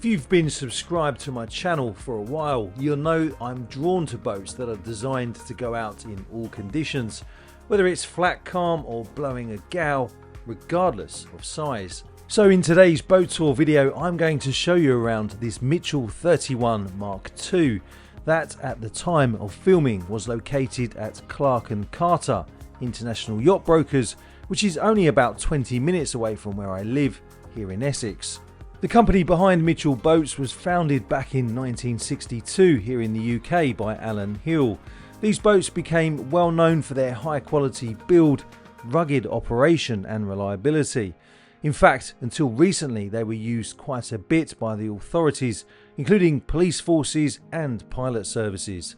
you've been subscribed to my channel for a while, you'll know I'm drawn to boats that are designed to go out in all conditions, whether it's flat calm or blowing a gale, regardless of size. So in today's boat tour video, I'm going to show you around this Mitchell 31 Mark II that at the time of filming was located at Clark & Carter International Yacht Brokers, which is only about 20 minutes away from where I live here in Essex. The company behind Mitchell Boats was founded back in 1962 here in the UK by Alan Hill. These boats became well known for their high quality build, rugged operation and reliability. In fact, until recently they were used quite a bit by the authorities, including police forces and pilot services.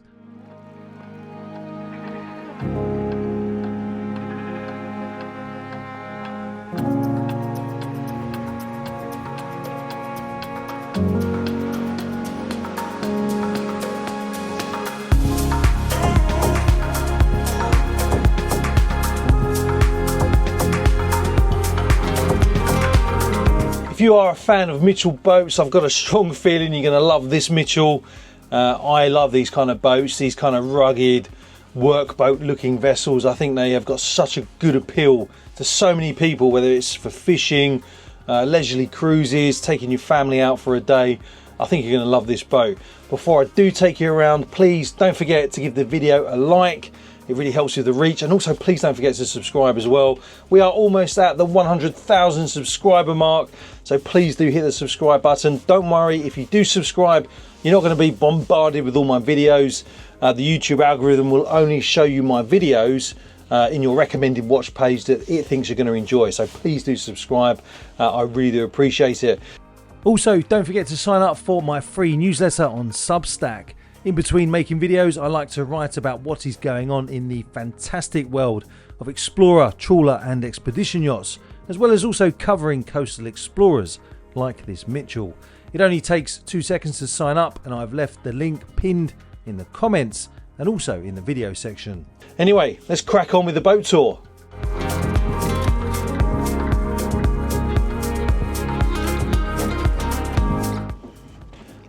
If you are a fan of Mitchell boats, I've got a strong feeling you're going to love this Mitchell. I love these kind of boats, these kind of rugged workboat looking vessels. I think they have got such a good appeal to so many people, whether it's for fishing, leisurely cruises, taking your family out for a day. I think you're going to love this boat. Before I do take you around, please don't forget to give the video a like. It really helps with the reach, and also please don't forget to subscribe as well. We are almost at the 100,000 subscriber mark, so please do hit the subscribe button. Don't worry, if you do subscribe, you're not going to be bombarded with all my videos. The YouTube algorithm will only show you my videos in your recommended watch page that it thinks you're going to enjoy, so please do subscribe. I really do appreciate it. Also, don't forget to sign up for my free newsletter on Substack. In between making videos, I like to write about what is going on in the fantastic world of explorer, trawler and expedition yachts, as well as also covering coastal explorers like this Mitchell. It only takes 2 seconds to sign up, and I've left the link pinned in the comments and also in the video section. Anyway, let's crack on with the boat tour.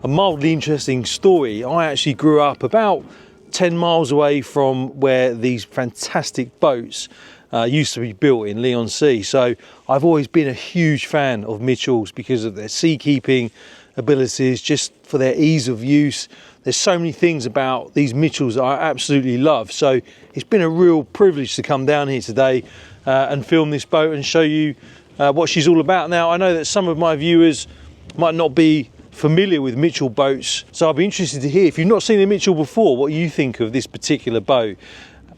A mildly interesting story. I actually grew up about 10 miles away from where these fantastic boats used to be built in Leigh-on-Sea. So I've always been a huge fan of Mitchells because of their seakeeping abilities, just for their ease of use. There's so many things about these Mitchells that I absolutely love. So it's been a real privilege to come down here today and film this boat and show you what she's all about. Now, I know that some of my viewers might not be familiar with Mitchell boats, so I'll be interested to hear, if you've not seen a Mitchell before, what you think of this particular boat.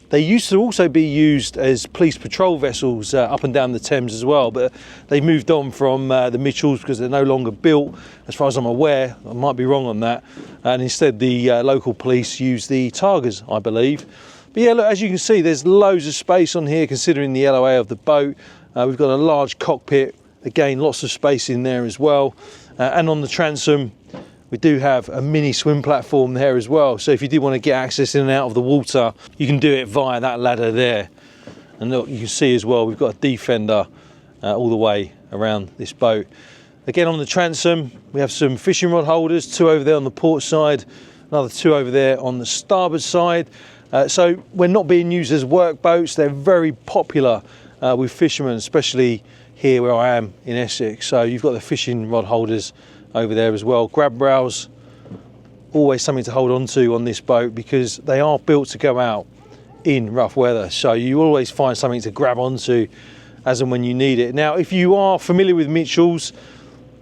They used to also be used as police patrol vessels up and down the Thames as well, but they moved on from the Mitchells because they're no longer built, as far as I'm aware. I might be wrong on that, and instead the local police use the Targas, I believe. But yeah, look, as you can see, there's loads of space on here considering the LOA of the boat. We've got a large cockpit, again lots of space in there as well. And on the transom we do have a mini swim platform there as well, so if you do want to get access in and out of the water, you can do it via that ladder there. And look, you can see as well we've got a defender all the way around this boat. Again, on the transom we have some fishing rod holders, 2 over there on the port side, another 2 over there on the starboard side. So we're not being used as work boats. They're very popular with fishermen, especially here where I am in Essex. So you've got the fishing rod holders over there as well. Grab rails, always something to hold on to on this boat because they are built to go out in rough weather. So you always find something to grab onto as and when you need it. Now, if you are familiar with Mitchells,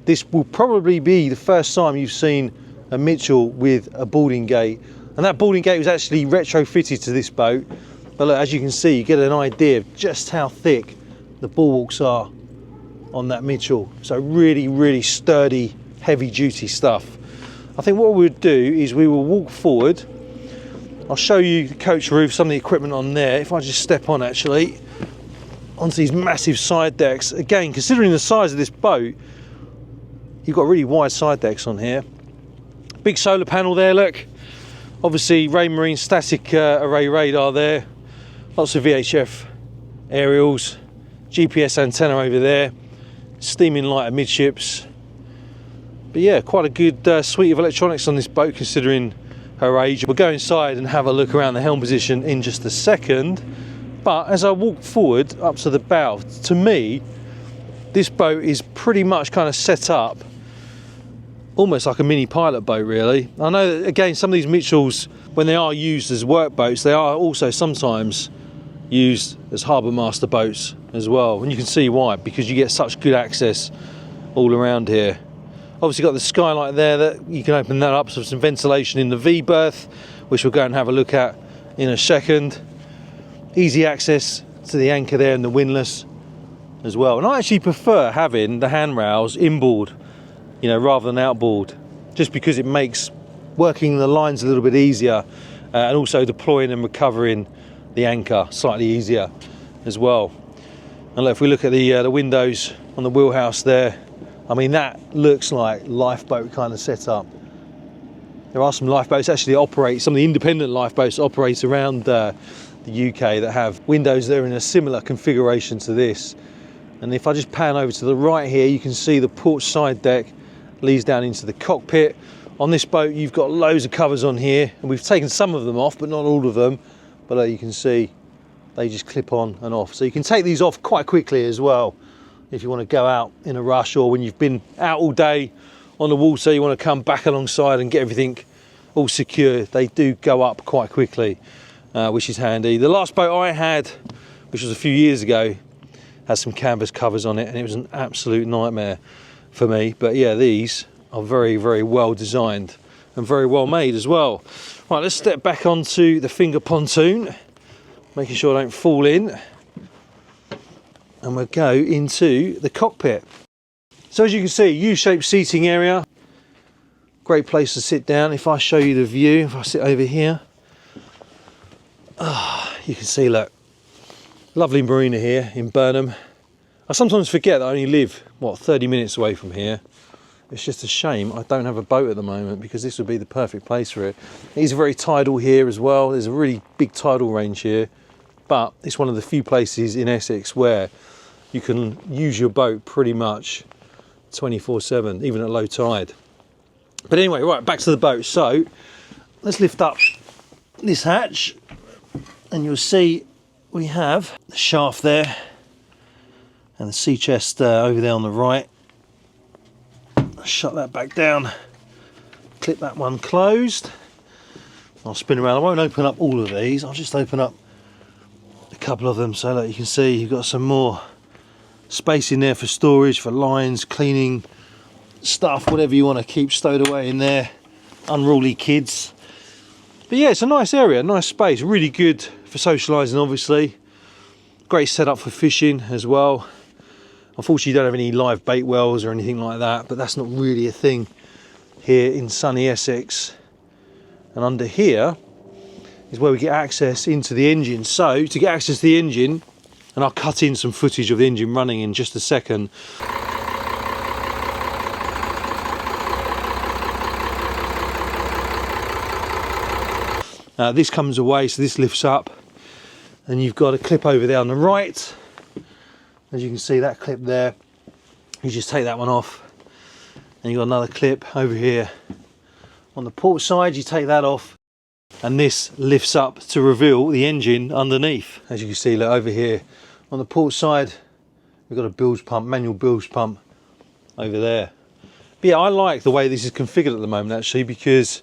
this will probably be the first time you've seen a Mitchell with a boarding gate. And that boarding gate was actually retrofitted to this boat. But look, as you can see, you get an idea of just how thick the bulwarks are on that Mitchell. So really, really sturdy, heavy duty stuff. I think what we'll do is we will walk forward. I'll show you the coach roof, some of the equipment on there. If I just step on actually onto these massive side decks. Again, considering the size of this boat, you've got really wide side decks on here. Big solar panel there, look. Obviously Raymarine static array radar there. Lots of VHF aerials. GPS antenna over there. Steaming light amidships. But yeah, quite a good suite of electronics on this boat considering her age. We'll go inside and have a look around the helm position in just a second. But as I walk forward up to the bow, to me, this boat is pretty much kind of set up almost like a mini pilot boat, really. I know that, again, some of these Mitchells, when they are used as work boats, they are also sometimes used as harbour master boats as well. And you can see why, because you get such good access all around here. Obviously got the skylight there that you can open that up, so some ventilation in the V berth, which we'll go and have a look at in a second. Easy access to the anchor there and the windlass as well. And I actually prefer having the handrails inboard, you know, rather than outboard, just because it makes working the lines a little bit easier, and also deploying and recovering the anchor slightly easier as well. And look, if we look at the windows on the wheelhouse there, I mean, that looks like lifeboat kind of setup. There are some lifeboats actually that operate, some of the independent lifeboats operate around the UK that have windows that are in a similar configuration to this. And if I just pan over to the right here, you can see the port side deck leads down into the cockpit. On this boat, you've got loads of covers on here, and we've taken some of them off, but not all of them. But you can see they just clip on and off. So you can take these off quite quickly as well if you want to go out in a rush, or when you've been out all day on the water, you want to come back alongside and get everything all secure. They do go up quite quickly, which is handy. The last boat I had, which was a few years ago, had some canvas covers on it, and it was an absolute nightmare for me. But yeah, these are very, very well designed and very well made as well. Right, let's step back onto the finger pontoon, making sure I don't fall in, and we'll go into the cockpit. So as you can see, U-shaped seating area, great place to sit down. If I show you the view, if I sit over here, you can see, look, lovely marina here in Burnham. I sometimes forget that I only live, what, 30 minutes away from here. It's just a shame I don't have a boat at the moment, because this would be the perfect place for it. It is very tidal here as well. There's a really big tidal range here, but it's one of the few places in Essex where you can use your boat pretty much 24/7, even at low tide. But anyway, right, back to the boat. So let's lift up this hatch, and you'll see we have the shaft there and the sea chest over there on the right. I'll shut that back down, clip that one closed. I'll spin around. I won't open up all of these, I'll just open up a couple of them so that you can see you've got some more space in there for storage, for lines, cleaning stuff, whatever you want to keep stowed away in there, unruly kids. But yeah, it's a nice area, nice space, really good for socialising, obviously. Great setup for fishing as well. Unfortunately, you don't have any live bait wells or anything like that, but that's not really a thing here in sunny Essex. And under here is where we get access into the engine. So to get access to the engine, and I'll cut in some footage of the engine running in just a second. This comes away, so this lifts up, and you've got a clip over there on the right. As you can see, that clip there, you just take that one off, and you've got another clip over here on the port side. You take that off, and this lifts up to reveal the engine underneath. As you can see, look, over here on the port side, we've got a bilge pump, manual bilge pump over there. But yeah, I like the way this is configured at the moment, actually, because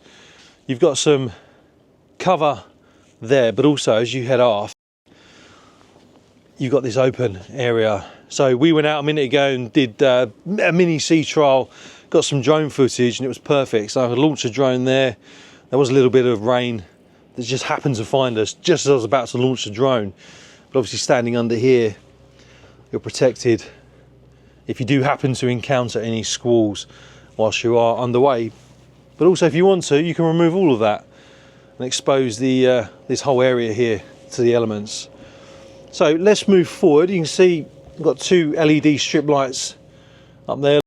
you've got some cover there, but also as you head aft, you've got this open area. So we went out a minute ago and did a mini sea trial, got some drone footage, and it was perfect. So I launched a drone there. There was a little bit of rain that just happened to find us just as I was about to launch the drone. But obviously standing under here, you're protected if you do happen to encounter any squalls whilst you are underway. But also if you want to, you can remove all of that and expose the this whole area here to the elements. So let's move forward. You can see we've got two LED strip lights up there.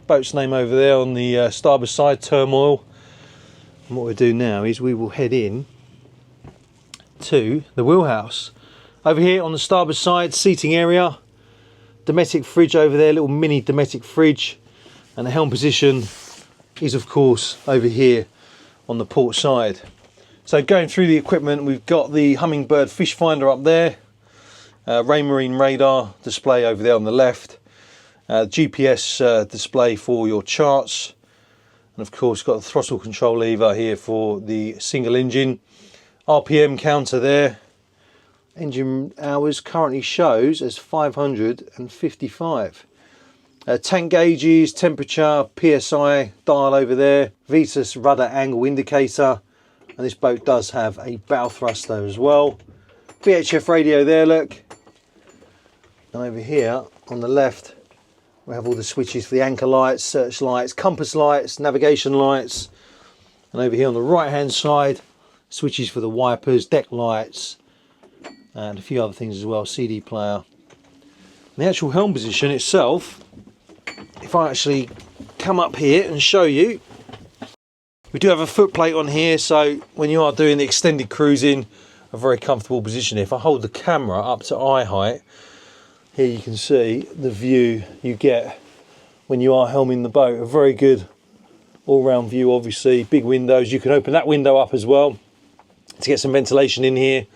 Boat's name over there on the starboard side, Turmoil. And what we'll do now is we will head in to the wheelhouse. Over here on the starboard side, seating area, Dometic fridge over there, little mini Dometic fridge, and the helm position is of course over here on the port side. So going through the equipment, we've got the Hummingbird fish finder up there, Raymarine radar display over there on the left, GPS display for your charts, and of course got the throttle control lever here for the single engine, RPM counter there. Engine hours currently shows as 555. Tank gauges, temperature, PSI dial over there, Vitus rudder angle indicator, and this boat does have a bow thruster as well. VHF radio there, look. And over here on the left we have all the switches for the anchor lights, search lights, compass lights, navigation lights, and over here on the right hand side switches for the wipers, deck lights, and a few other things as well, CD player. And the actual helm position itself, if I actually come up here and show you, we do have a foot plate on here, so when you are doing the extended cruising, a very comfortable position. If I hold the camera up to eye height, here you can see the view you get when you are helming the boat. A very good all-round view, obviously. Big windows, you can open that window up as well to get some ventilation in here.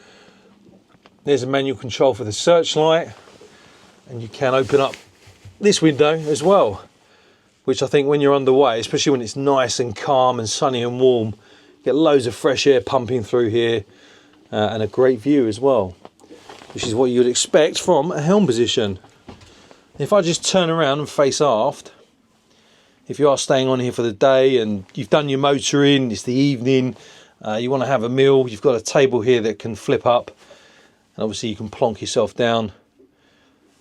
There's a manual control for the searchlight, and you can open up this window as well, which I think when you're underway, especially when it's nice and calm and sunny and warm, you get loads of fresh air pumping through here, and a great view as well, which is what you would expect from a helm position. If I just turn around and face aft, if you are staying on here for the day and you've done your motoring, it's the evening, you want to have a meal, you've got a table here that can flip up, and obviously you can plonk yourself down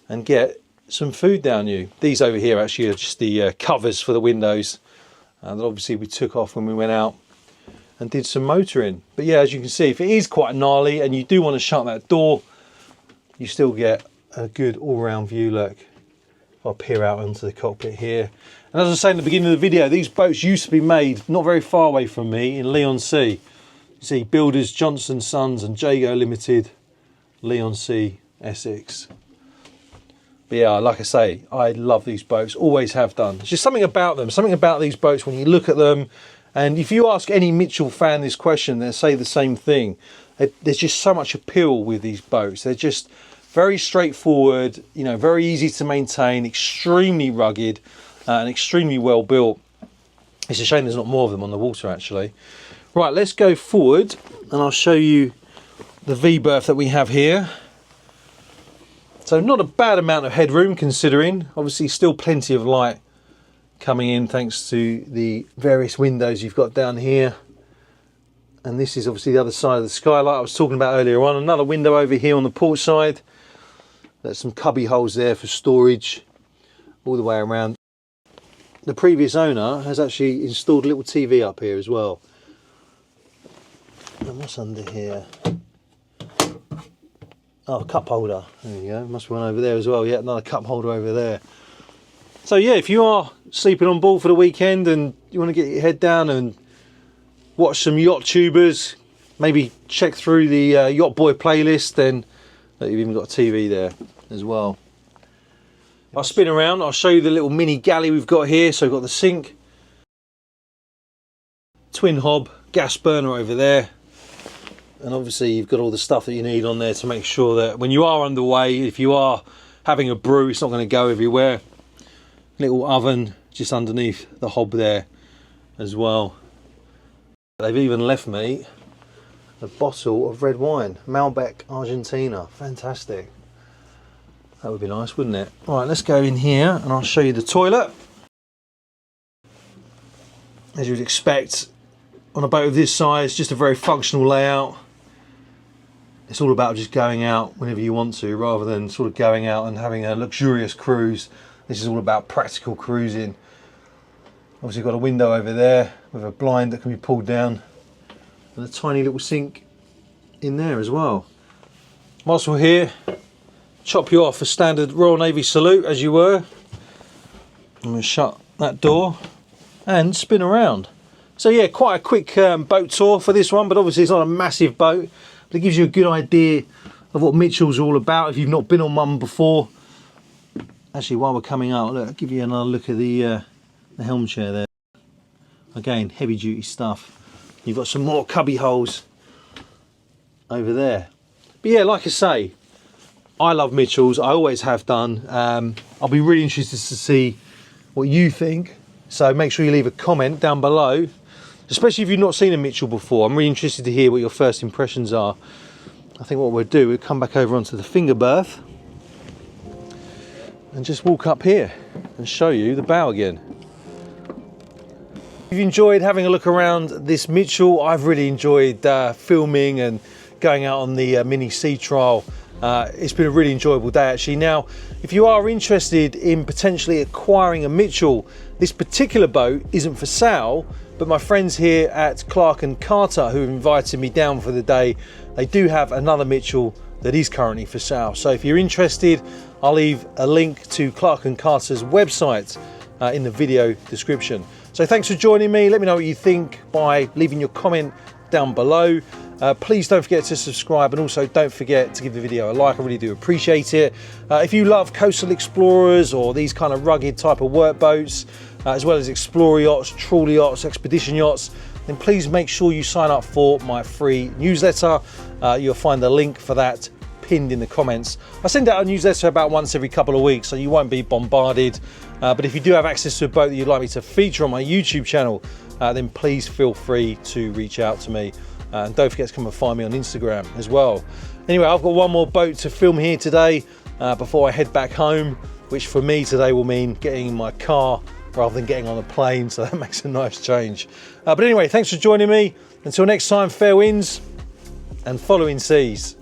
and get some food down you. These over here actually are just the covers for the windows that obviously we took off when we went out and did some motoring. But yeah, as you can see, if it is quite gnarly and you do want to shut that door, you still get a good all-round view. Look, if I peer out onto the cockpit here, and as I was saying at the beginning of the video, these boats used to be made not very far away from me in Leigh-on-Sea. You see builders Johnson Sons and Jago Limited, Leigh-on-Sea, Essex. But yeah, like I say, I love these boats, always have done. There's just something about them, something about these boats when you look at them. And if you ask any Mitchell fan this question, they'll say the same thing. There's just so much appeal with these boats. They're just very straightforward, you know, very easy to maintain, extremely rugged, and extremely well built. It's a shame there's not more of them on the water actually. Right, let's go forward and I'll show you the V-berth that we have here. So not a bad amount of headroom considering, obviously still plenty of light coming in thanks to the various windows you've got down here. And this is obviously the other side of the skylight I was talking about earlier on. Another window over here on the port side. There's some cubby holes there for storage all the way around. The previous owner has actually installed a little TV up here as well. And what's under here? Oh, a cup holder. There you go. Must be one over there as well. Yeah, another cup holder over there. So yeah, if you are sleeping on board for the weekend and you want to get your head down and watch some yacht tubers, maybe check through the Yacht Boy playlist, then you've even got a TV there as well. I'll spin around, I'll show you the little mini galley we've got here. So we've got the sink, twin hob, gas burner over there, and obviously you've got all the stuff that you need on there to make sure that when you are underway, if you are having a brew, it's not going to go everywhere. Little oven just underneath the hob there as well. They've even left me a bottle of red wine, Malbec Argentina. Fantastic. That would be nice, wouldn't it? All right, let's go in here and I'll show you the toilet. As you would expect on a boat of this size, just a very functional layout. It's all about just going out whenever you want to, rather than sort of going out and having a luxurious cruise. This is all about practical cruising. Obviously got a window over there with a blind that can be pulled down, and a tiny little sink in there as well. Whilst we're here, chop you off a standard Royal Navy salute as you were. I'm going to shut that door and spin around. So yeah, quite a quick boat tour for this one, but obviously it's not a massive boat, but it gives you a good idea of what Mitchell's all about if you've not been on one before. Actually, while we're coming out, look, I'll give you another look at the helm chair there. Again, heavy duty stuff. You've got some more cubby holes over there. But yeah, like I say, I love Mitchells. I always have done. I'll be really interested to see what you think. So make sure you leave a comment down below, especially if you've not seen a Mitchell before. I'm really interested to hear what your first impressions are. I think what we'll do, we'll come back over onto the finger berth and just walk up here and show you the bow again. If you've enjoyed having a look around this Mitchell, I've really enjoyed filming and going out on the mini sea trial. It's been a really enjoyable day actually. Now, if you are interested in potentially acquiring a Mitchell, this particular boat isn't for sale, but my friends here at Clark & Carter, who have invited me down for the day, they do have another Mitchell that is currently for sale. So if you're interested, I'll leave a link to Clark & Carter's website in the video description. So thanks for joining me. Let me know what you think by leaving your comment down below. Please don't forget to subscribe, and also don't forget to give the video a like. I really do appreciate it. If you love coastal explorers or these kind of rugged type of work boats, as well as explorer yachts, trawler yachts, expedition yachts, then please make sure you sign up for my free newsletter. You'll find the link for that pinned in the comments. I send out a newsletter about once every couple of weeks, so you won't be bombarded. But if you do have access to a boat that you'd like me to feature on my YouTube channel, then please feel free to reach out to me. And don't forget to come and find me on Instagram as well. Anyway, I've got one more boat to film here today before I head back home, which for me today will mean getting in my car rather than getting on a plane, so that makes a nice change. But anyway, thanks for joining me. Until next time, fair winds and following seas.